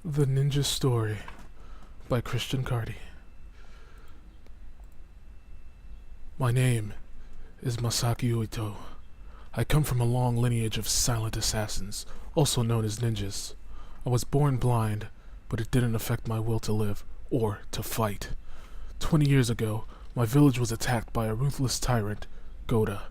The Ninja Story by Christian Cardi. My name is Masaki Uito. I come from a long lineage of silent assassins, also known as ninjas. I was born blind, but it didn't affect my will to live or to fight. 20 years ago, my village was attacked by a ruthless tyrant, Goda.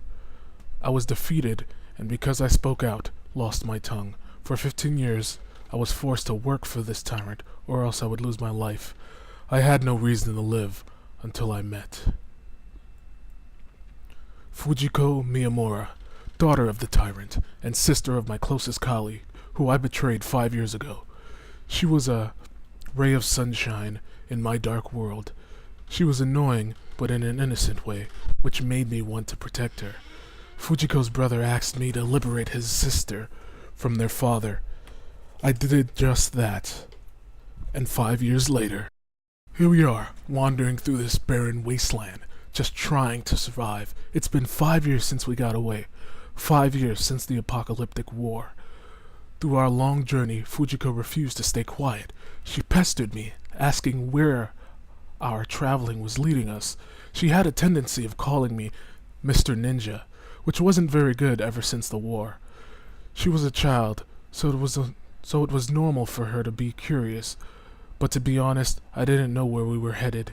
I was defeated, and because I spoke out, lost my tongue. For 15 years, I was forced to work for this tyrant, or else I would lose my life. I had no reason to live until I met Fujiko Miyamura, daughter of the tyrant, and sister of my closest colleague, who I betrayed 5 years ago. She was a ray of sunshine in my dark world. She was annoying, but in an innocent way, which made me want to protect her. Fujiko's brother asked me to liberate his sister from their father. I did just that. And 5 years later, here we are, wandering through this barren wasteland, just trying to survive. It's been 5 years since we got away. 5 years since the apocalyptic war. Through our long journey, Fujiko refused to stay quiet. She pestered me, asking where our traveling was leading us. She had a tendency of calling me Mr. Ninja, which wasn't very good ever since the war. She was a child, so it was normal for her to be curious, but to be honest, I didn't know where we were headed.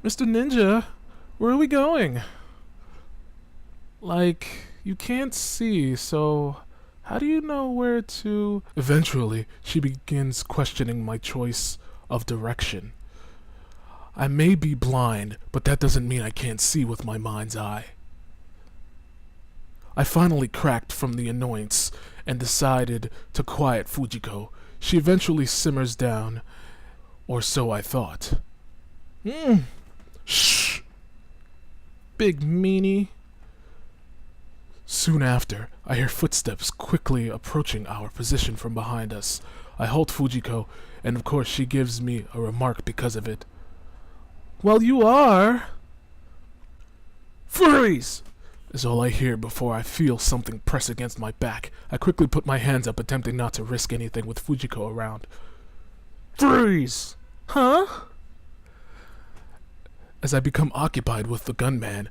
Mr. Ninja, where are we going? Like, you can't see, so how do you know where to... Eventually, she begins questioning my choice of direction. I may be blind, but that doesn't mean I can't see with my mind's eye. I finally cracked from the annoyance and decided to quiet Fujiko. She eventually simmers down, or so I thought. Shh! Big meanie. Soon after, I hear footsteps quickly approaching our position from behind us. I halt Fujiko, and of course she gives me a remark because of it. Well, you are. Freeze! Is all I hear before I feel something press against my back. I quickly put my hands up, attempting not to risk anything with Fujiko around. Freeze! Huh? As I become occupied with the gunman,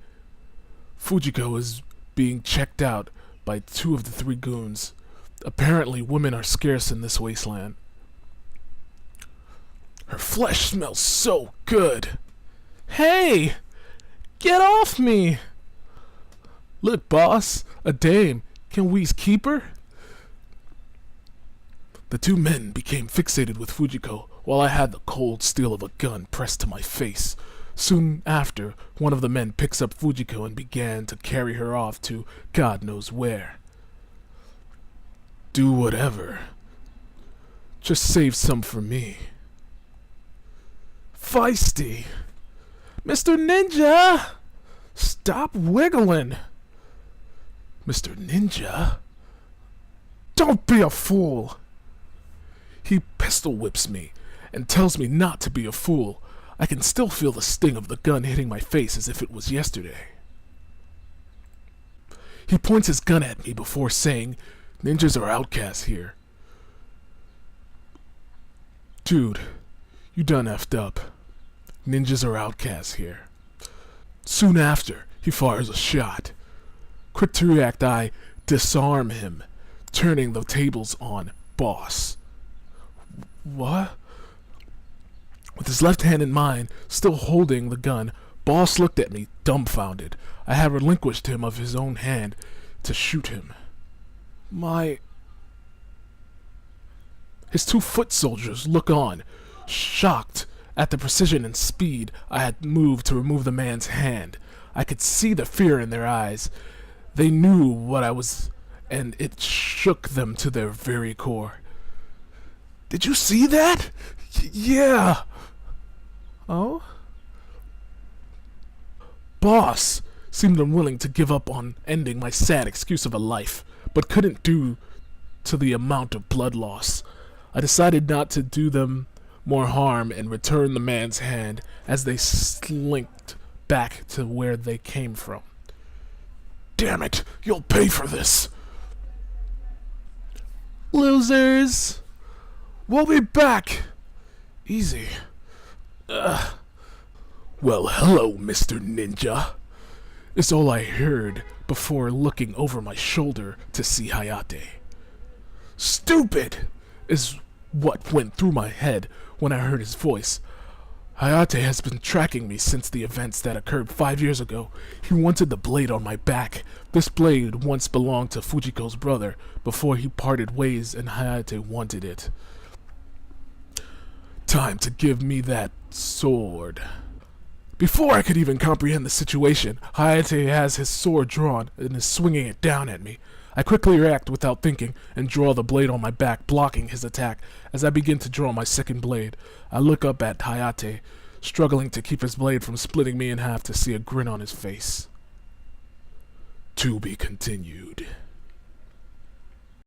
Fujiko is being checked out by 2 of the 3 goons. Apparently, women are scarce in this wasteland. Her flesh smells so good. Hey! Get off me! Look, boss, a dame. Can we keep her? The 2 men became fixated with Fujiko, while I had the cold steel of a gun pressed to my face. Soon after, one of the men picks up Fujiko and began to carry her off to God knows where. Do whatever. Just save some for me. Feisty! Mr. Ninja! Stop wiggling! Mr. Ninja? Don't be a fool! He pistol whips me and tells me not to be a fool. I can still feel the sting of the gun hitting my face as if it was yesterday. He points his gun at me before saying, "Ninjas are outcasts here." Dude, you done effed up. Ninjas are outcasts here. Soon after, he fires a shot. Quick to react, I disarm him, turning the tables on Boss. What? With his left hand in mine, still holding the gun, Boss looked at me, dumbfounded. I had relinquished him of his own hand to shoot him. His 2 foot soldiers look on, shocked at the precision and speed I had moved to remove the man's hand. I could see the fear in their eyes. They knew what I was, and it shook them to their very core. Did you see that? Yeah. Oh? Boss seemed unwilling to give up on ending my sad excuse of a life, but couldn't due to the amount of blood loss. I decided not to do them more harm and return the man's hand as they slinked back to where they came from. Damn it, you'll pay for this! Losers! We'll be back! Easy. Well, hello, Mr. Ninja. Is all I heard before looking over my shoulder to see Hayate. Stupid! Is what went through my head when I heard his voice. Hayate has been tracking me since the events that occurred 5 years ago. He wanted the blade on my back. This blade once belonged to Fujiko's brother before he parted ways and Hayate wanted it. Time to give me that sword. Before I could even comprehend the situation, Hayate has his sword drawn and is swinging it down at me. I quickly react without thinking and draw the blade on my back, blocking his attack. As I begin to draw my second blade, I look up at Hayate, struggling to keep his blade from splitting me in half to see a grin on his face. To be continued.